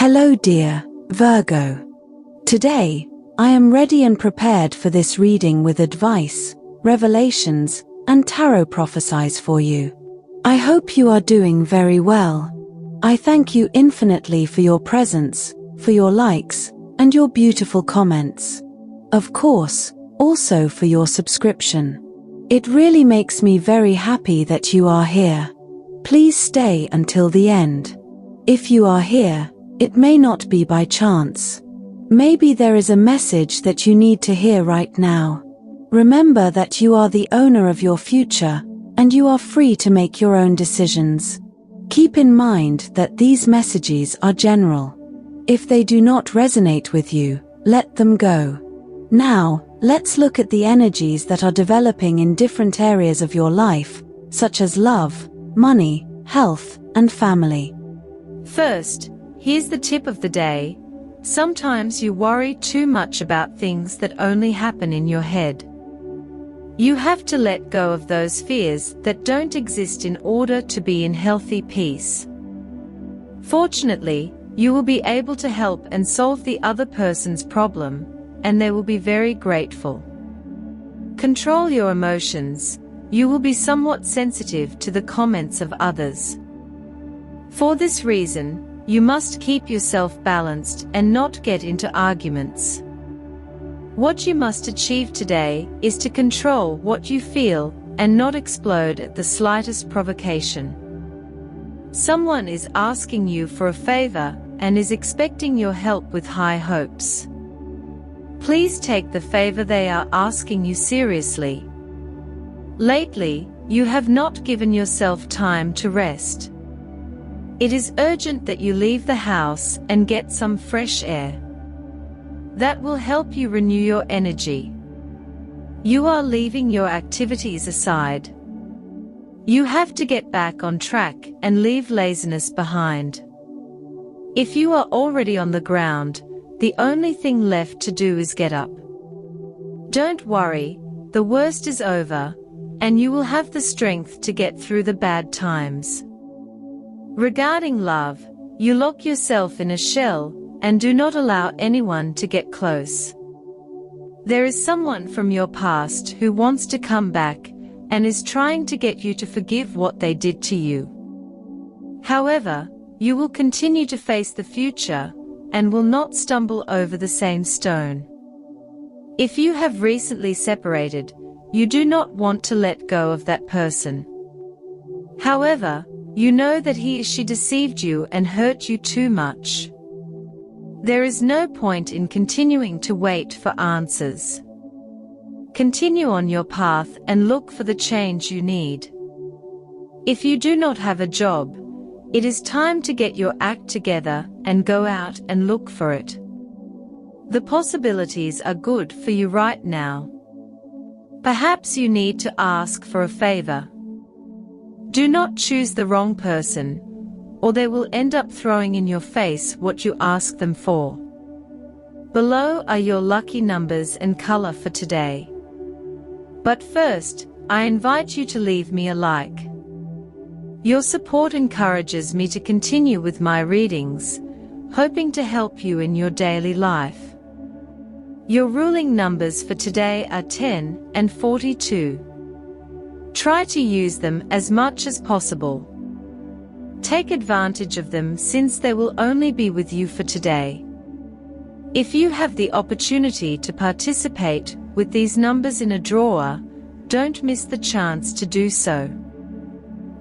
Hello dear Virgo. Today, I am ready and prepared for this reading with advice, revelations, and tarot prophecies for you. I hope you are doing very well. I thank you infinitely for your presence, for your likes, and your beautiful comments. Of course, also for your subscription. It really makes me very happy that you are here. Please stay until the end. If you are here, it may not be by chance. Maybe there is a message that you need to hear right now. Remember that you are the owner of your future, and you are free to make your own decisions. Keep in mind that these messages are general. If they do not resonate with you, let them go. Now, let's look at the energies that are developing in different areas of your life, such as love, money, health, and family. First, here's the tip of the day. Sometimes you worry too much about things that only happen in your head. You have to let go of those fears that don't exist in order to be in healthy peace. Fortunately, you will be able to help and solve the other person's problem, and they will be very grateful. Control your emotions. You will be somewhat sensitive to the comments of others. For this reason, you must keep yourself balanced and not get into arguments. What you must achieve today is to control what you feel and not explode at the slightest provocation. Someone is asking you for a favor and is expecting your help with high hopes. Please take the favor they are asking you seriously. Lately, you have not given yourself time to rest. It is urgent that you leave the house and get some fresh air. That will help you renew your energy. You are leaving your activities aside. You have to get back on track and leave laziness behind. If you are already on the ground, the only thing left to do is get up. Don't worry, the worst is over, and you will have the strength to get through the bad times. Regarding love, you lock yourself in a shell and do not allow anyone to get close. There is someone from your past who wants to come back and is trying to get you to forgive what they did to you. However, you will continue to face the future and will not stumble over the same stone. If you have recently separated, you do not want to let go of that person. However, you know that he or she deceived you and hurt you too much. There is no point in continuing to wait for answers. Continue on your path and look for the change you need. If you do not have a job, it is time to get your act together and go out and look for it. The possibilities are good for you right now. Perhaps you need to ask for a favor. Do not choose the wrong person, or they will end up throwing in your face what you ask them for. Below are your lucky numbers and color for today. But first, I invite you to leave me a like. Your support encourages me to continue with my readings, hoping to help you in your daily life. Your ruling numbers for today are 10 and 42. Try to use them as much as possible. Take advantage of them since they will only be with you for today. If you have the opportunity to participate with these numbers in a draw, don't miss the chance to do so.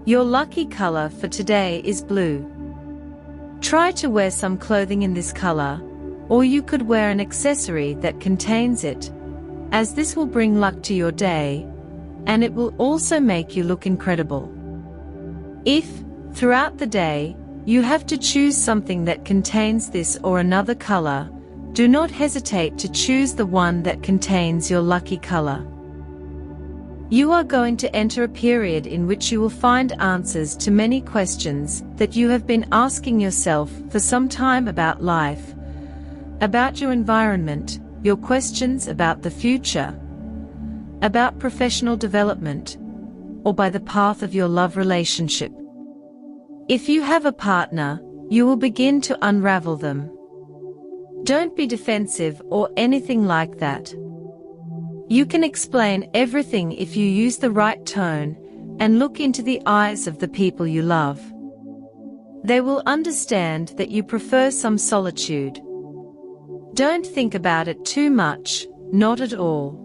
Your lucky color for today is blue. Try to wear some clothing in this color, or you could wear an accessory that contains it, as this will bring luck to your day, and it will also make you look incredible. If, throughout the day, you have to choose something that contains this or another color, do not hesitate to choose the one that contains your lucky color. You are going to enter a period in which you will find answers to many questions that you have been asking yourself for some time about life, about your environment, your questions about the future, about professional development, or by the path of your love relationship. If you have a partner, you will begin to unravel them. Don't be defensive or anything like that. You can explain everything if you use the right tone and look into the eyes of the people you love. They will understand that you prefer some solitude. Don't think about it too much, not at all.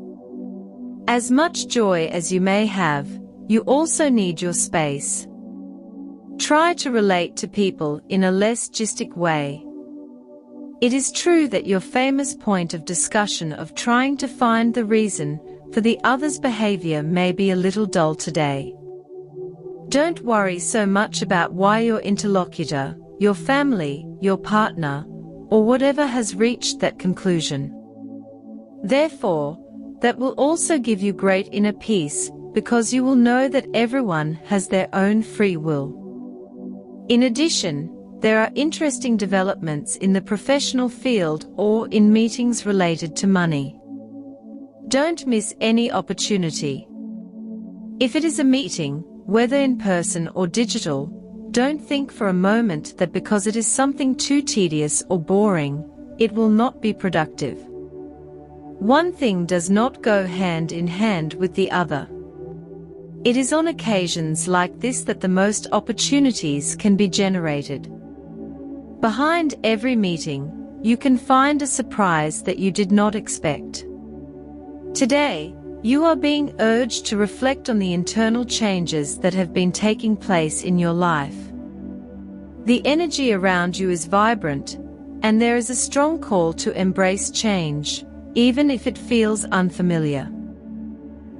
As much joy as you may have, you also need your space. Try to relate to people in a less gistic way. It is true that your famous point of discussion of trying to find the reason for the other's behavior may be a little dull today. Don't worry so much about why your interlocutor, your family, your partner, or whatever has reached that conclusion. Therefore, that will also give you great inner peace, because you will know that everyone has their own free will. In addition, there are interesting developments in the professional field or in meetings related to money. Don't miss any opportunity. If it is a meeting, whether in person or digital, don't think for a moment that because it is something too tedious or boring, it will not be productive. One thing does not go hand in hand with the other. It is on occasions like this that the most opportunities can be generated. Behind every meeting, you can find a surprise that you did not expect. Today, you are being urged to reflect on the internal changes that have been taking place in your life. The energy around you is vibrant, and there is a strong call to embrace change, even if it feels unfamiliar.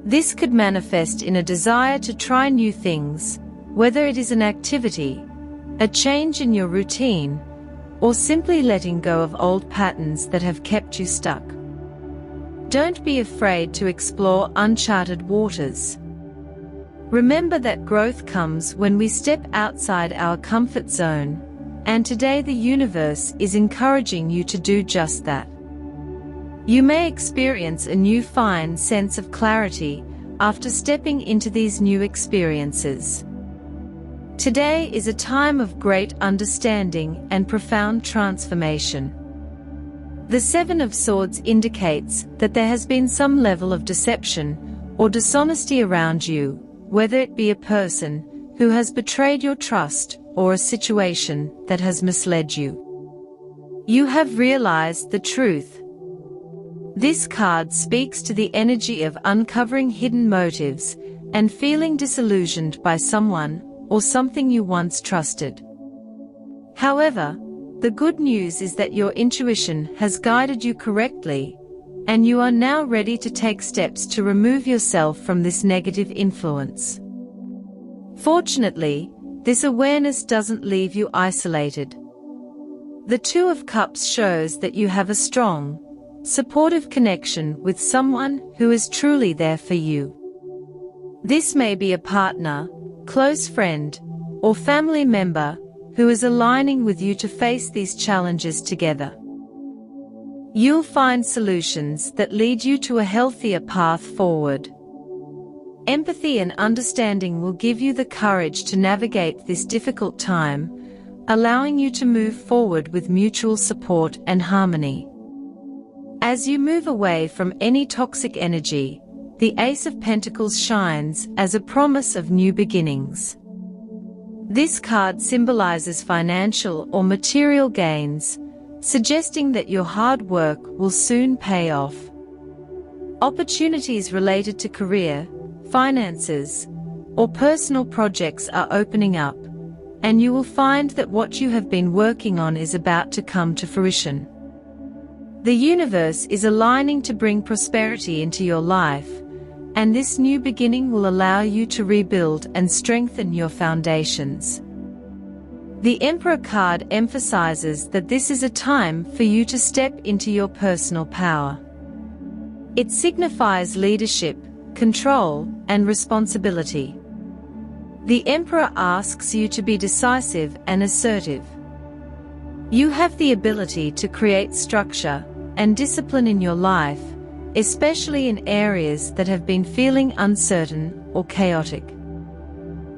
This could manifest in a desire to try new things, whether it is an activity, a change in your routine, or simply letting go of old patterns that have kept you stuck. Don't be afraid to explore uncharted waters. Remember that growth comes when we step outside our comfort zone, and today the universe is encouraging you to do just that. You may experience a new fine sense of clarity after stepping into these new experiences. Today is a time of great understanding and profound transformation. The Seven of Swords indicates that there has been some level of deception or dishonesty around you, whether it be a person who has betrayed your trust or a situation that has misled you. You have realized the truth. This card speaks to the energy of uncovering hidden motives and feeling disillusioned by someone or something you once trusted. However, the good news is that your intuition has guided you correctly, and you are now ready to take steps to remove yourself from this negative influence. Fortunately, this awareness doesn't leave you isolated. The Two of Cups shows that you have a strong, supportive connection with someone who is truly there for you. This may be a partner, close friend, or family member who is aligning with you to face these challenges together. You'll find solutions that lead you to a healthier path forward. Empathy and understanding will give you the courage to navigate this difficult time, allowing you to move forward with mutual support and harmony. As you move away from any toxic energy, the Ace of Pentacles shines as a promise of new beginnings. This card symbolizes financial or material gains, suggesting that your hard work will soon pay off. Opportunities related to career, finances, or personal projects are opening up, and you will find that what you have been working on is about to come to fruition. The universe is aligning to bring prosperity into your life, and this new beginning will allow you to rebuild and strengthen your foundations. The Emperor card emphasizes that this is a time for you to step into your personal power. It signifies leadership, control, and responsibility. The Emperor asks you to be decisive and assertive. You have the ability to create structure and discipline in your life, especially in areas that have been feeling uncertain or chaotic.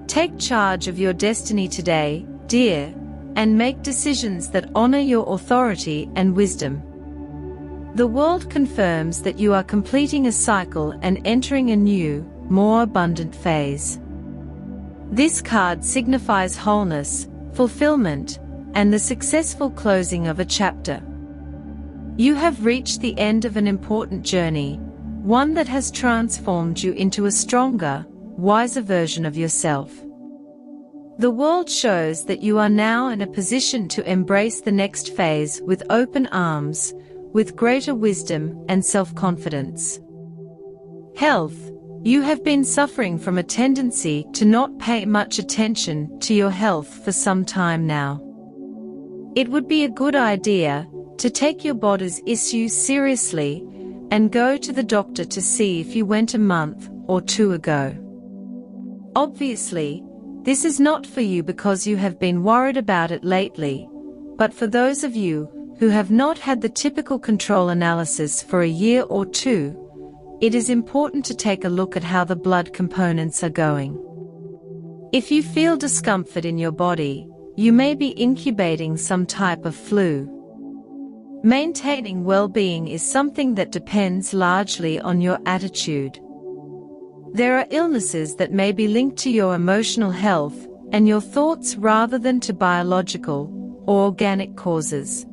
Take charge of your destiny today, dear, and make decisions that honor your authority and wisdom. The world confirms that you are completing a cycle and entering a new, more abundant phase. This card signifies wholeness, fulfillment, and the successful closing of a chapter. You have reached the end of an important journey, one that has transformed you into a stronger, wiser version of yourself. The world shows that you are now in a position to embrace the next phase with open arms, with greater wisdom and self-confidence. Health. You have been suffering from a tendency to not pay much attention to your health for some time now. It would be a good idea to take your body's issues seriously and go to the doctor to see if you went a month or two ago. Obviously, this is not for you because you have been worried about it lately, but for those of you who have not had the typical control analysis for a year or two, it is important to take a look at how the blood components are going. If you feel discomfort in your body, you may be incubating some type of flu. Maintaining well-being is something that depends largely on your attitude. There are illnesses that may be linked to your emotional health and your thoughts rather than to biological or organic causes.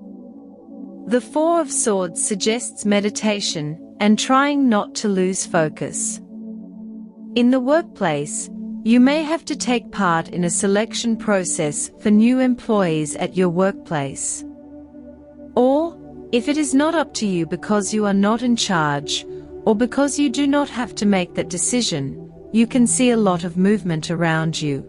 The Four of Swords suggests meditation and trying not to lose focus. In the workplace, you may have to take part in a selection process for new employees at your workplace. Or, if it is not up to you because you are not in charge, or because you do not have to make that decision, you can see a lot of movement around you.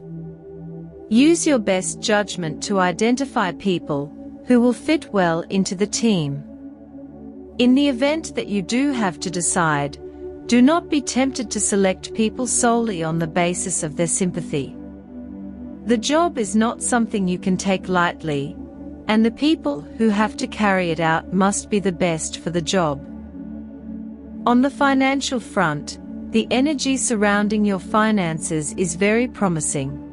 Use your best judgment to identify people who will fit well into the team. In the event that you do have to decide, do not be tempted to select people solely on the basis of their sympathy. The job is not something you can take lightly, and the people who have to carry it out must be the best for the job. On the financial front, the energy surrounding your finances is very promising.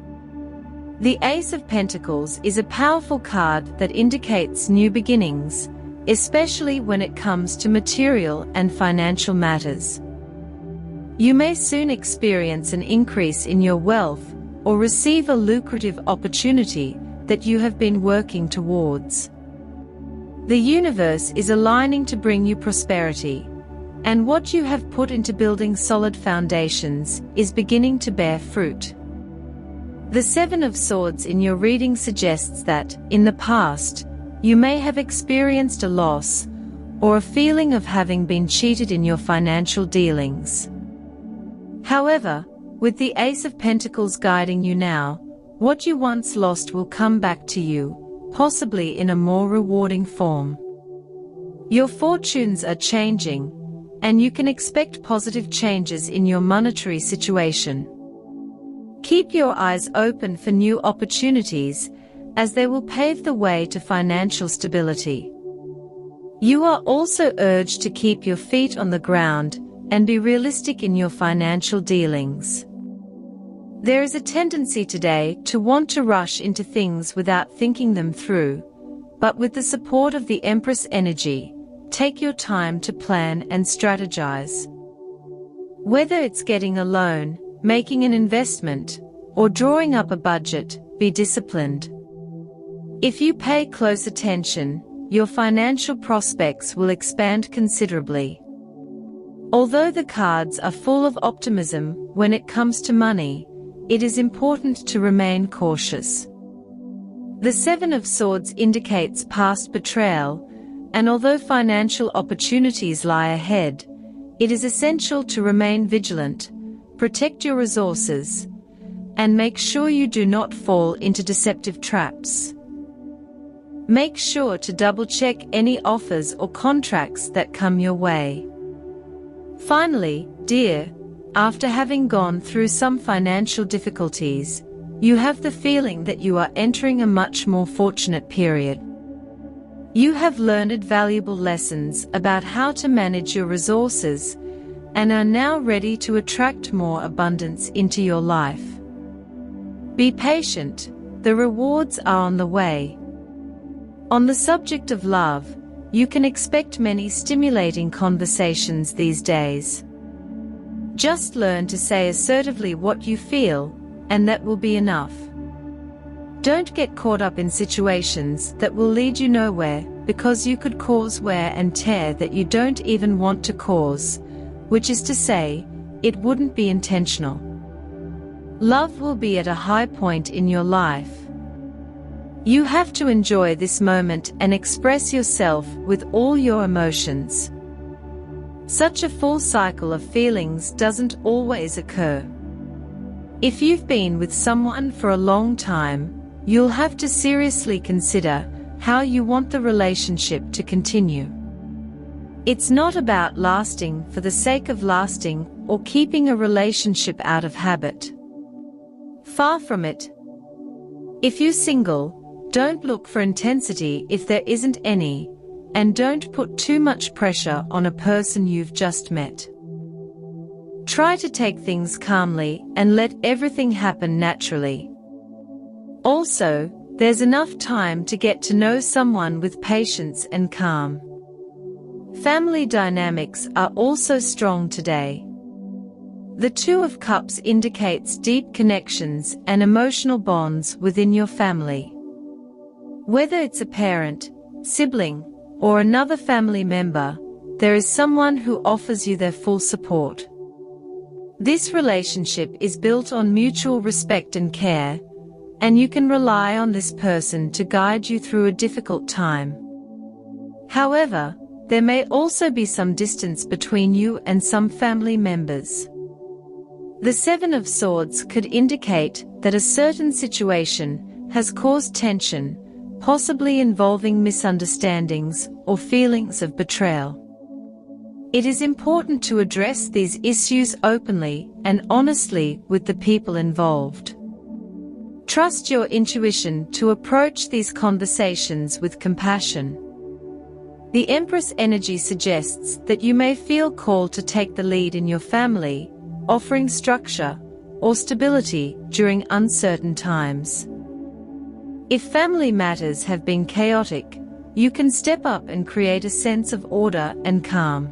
The Ace of Pentacles is a powerful card that indicates new beginnings, especially when it comes to material and financial matters. You may soon experience an increase in your wealth or receive a lucrative opportunity that you have been working towards. The universe is aligning to bring you prosperity, and what you have put into building solid foundations is beginning to bear fruit. The Seven of Swords in your reading suggests that, in the past, you may have experienced a loss or a feeling of having been cheated in your financial dealings. However, with the Ace of Pentacles guiding you now, what you once lost will come back to you, possibly in a more rewarding form. Your fortunes are changing, and you can expect positive changes in your monetary situation. Keep your eyes open for new opportunities, as they will pave the way to financial stability. You are also urged to keep your feet on the ground and be realistic in your financial dealings. There is a tendency today to want to rush into things without thinking them through, but with the support of the Empress energy, take your time to plan and strategize. Whether it's getting a loan, making an investment, or drawing up a budget, be disciplined. If you pay close attention, your financial prospects will expand considerably. Although the cards are full of optimism when it comes to money, it is important to remain cautious. The Seven of Swords indicates past betrayal, and although financial opportunities lie ahead, it is essential to remain vigilant, protect your resources, and make sure you do not fall into deceptive traps. Make sure to double-check any offers or contracts that come your way. Finally, dear, after having gone through some financial difficulties, you have the feeling that you are entering a much more fortunate period. You have learned valuable lessons about how to manage your resources and are now ready to attract more abundance into your life. Be patient. the rewards are on the way. On the subject of love, you can expect many stimulating conversations these days. Just learn to say assertively what you feel, and that will be enough. Don't get caught up in situations that will lead you nowhere, because you could cause wear and tear that you don't even want to cause, which is to say, it wouldn't be intentional. Love will be at a high point in your life. You have to enjoy this moment and express yourself with all your emotions. Such a full cycle of feelings doesn't always occur. If you've been with someone for a long time, you'll have to seriously consider how you want the relationship to continue. It's not about lasting for the sake of lasting or keeping a relationship out of habit. Far from it. If you're single, don't look for intensity if there isn't any, and don't put too much pressure on a person you've just met. Try to take things calmly and let everything happen naturally. Also, there's enough time to get to know someone with patience and calm. Family dynamics are also strong today. The Two of Cups indicates deep connections and emotional bonds within your family. Whether it's a parent, sibling, or another family member, there is someone who offers you their full support. This relationship is built on mutual respect and care, and you can rely on this person to guide you through a difficult time. However, there may also be some distance between you and some family members. The Seven of Swords could indicate that a certain situation has caused tension, possibly involving misunderstandings or feelings of betrayal. It is important to address these issues openly and honestly with the people involved. Trust your intuition to approach these conversations with compassion. The Empress energy suggests that you may feel called to take the lead in your family, offering structure or stability during uncertain times. If family matters have been chaotic, you can step up and create a sense of order and calm.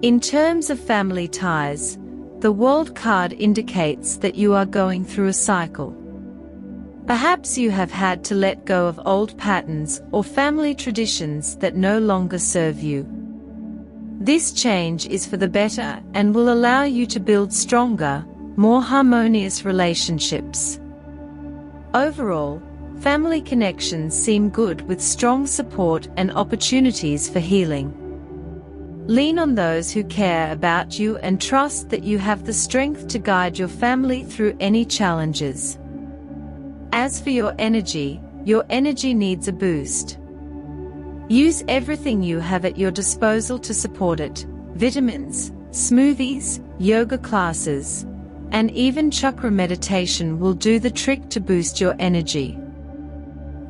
In terms of family ties, the World card indicates that you are going through a cycle. Perhaps you have had to let go of old patterns or family traditions that no longer serve you. This change is for the better and will allow you to build stronger, more harmonious relationships. Overall, family connections seem good with strong support and opportunities for healing. Lean on those who care about you and trust that you have the strength to guide your family through any challenges. As for your energy needs a boost. Use everything you have at your disposal to support it: vitamins, smoothies, yoga classes, and even chakra meditation will do the trick to boost your energy.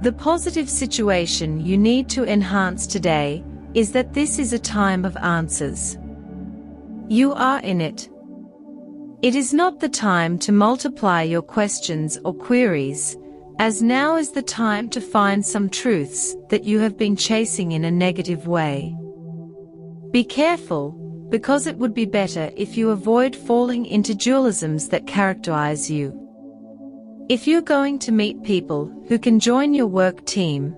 The positive situation you need to enhance today is that this is a time of answers. You are in it. It is not the time to multiply your questions or queries, as now is the time to find some truths that you have been chasing in a negative way. Be careful, because it would be better if you avoid falling into dualisms that characterize you. If you're going to meet people who can join your work team,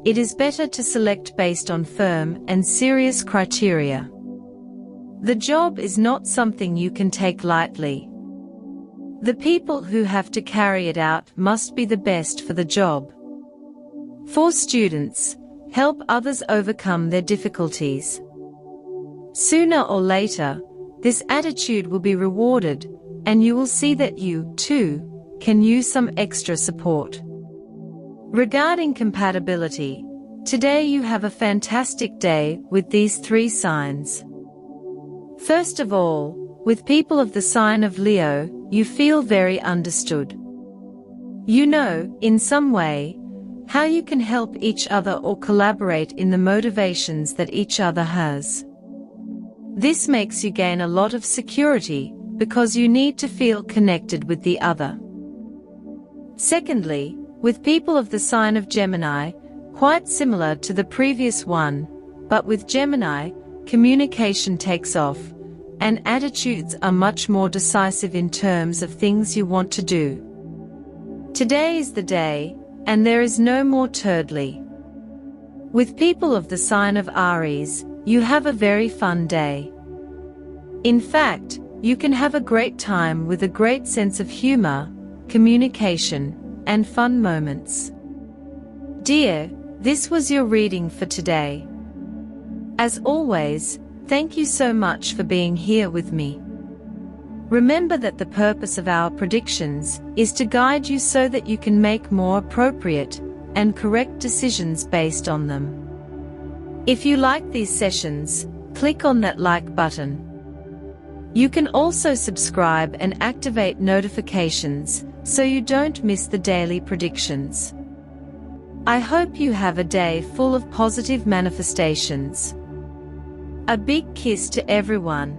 it is better to select based on firm and serious criteria. The job is not something you can take lightly. The people who have to carry it out must be the best for the job. For students, help others overcome their difficulties. Sooner or later, this attitude will be rewarded, and you will see that you, too, can use some extra support. Regarding compatibility, today you have a fantastic day with these 3 signs. First of all, with people of the sign of Leo, you feel very understood. You know, in some way, how you can help each other or collaborate in the motivations that each other has. This makes you gain a lot of security, because you need to feel connected with the other. Secondly, With people of the sign of Gemini, quite similar to the previous one, but with Gemini, communication takes off, and attitudes are much more decisive in terms of things you want to do. Today is the day, and there is no more turdly. With people of the sign of Aries, you have a very fun day. In fact, you can have a great time with a great sense of humor, communication, and fun moments. Dear, this was your reading for today. As always, thank you so much for being here with me. Remember that the purpose of our predictions is to guide you so that you can make more appropriate and correct decisions based on them. If you like these sessions, click on that like button. You can also subscribe and activate notifications so you don't miss the daily predictions. I hope you have a day full of positive manifestations. A big kiss to everyone.